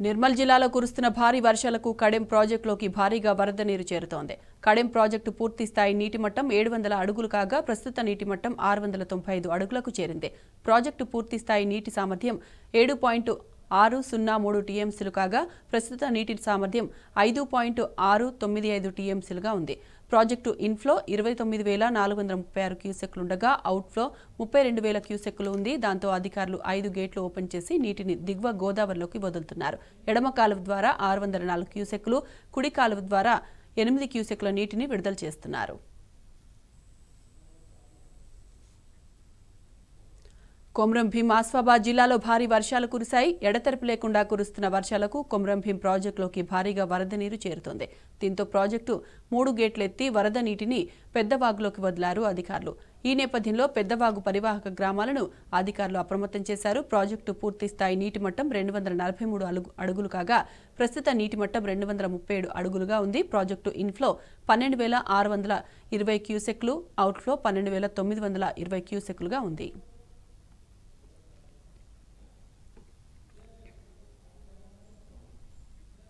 నిర్మల్ జిల్లాలో కురుస్తున్న భారీ వర్షాలకు కడెం ప్రాజెక్టులోకి భారీగా వరద నీరు చేరుతోంది. కడెం ప్రాజెక్టు పూర్తి స్థాయి నీటి మట్టం 700 అడుగులు కాగా ప్రస్తుత నీటి మట్టం 695 అడుగులకు చేరింది. ప్రాజెక్టు పూర్తి స్థాయి నీటి సామర్థ్యం 7.603 టీఎంసీలు కాగా ప్రస్తుత నీటి సామర్థ్యం 5.695 టీఎంసీలుగా ఉంది. ప్రాజెక్టు ఇన్ఫ్లో 29,436 క్యూసెక్లుండగా అవుట్ఫ్లో 32,000 క్యూసెక్లు ఉంది. దాంతో అధికారులు 5 గేట్లు ఓపెన్ చేసి నీటిని దిగువ గోదావరిలోకి వదులుతున్నారు. ఎడమ కాలువ ద్వారా 604 క్యూసెక్లు, కుడి కాలువ ద్వారా 8 క్యూసెక్ల నీటిని విడుదల చేస్తున్నారు. కొమ్రం భీం ఆసిఫాబాద్ జిల్లాలో భారీ వర్షాలు కురిశాయి. ఎడతెరపి లేకుండా కురుస్తున్న వర్షాలకు కొమ్రం భీం ప్రాజెక్టులోకి భారీగా వరద నీరు చేరుతోంది. దీంతో ప్రాజెక్టు 3 గేట్లెత్తి వరద నీటిని పెద్దవాగులోకి వదిలారు అధికారులు. ఈ నేపథ్యంలో పెద్దవాగు పరివాహక గ్రామాలను అధికారులు అప్రమత్తం చేశారు. ప్రాజెక్టు పూర్తి స్థాయి నీటి మట్టం 243 అడుగులు కాగా ప్రస్తుత నీటి మట్టం 237 అడుగులుగా ఉంది. ప్రాజెక్టు ఇన్ఫ్లో 12,620 క్యూసెక్లు, అవుట్ఫ్లో 12,920 క్యూసెక్లుగా ఉంది.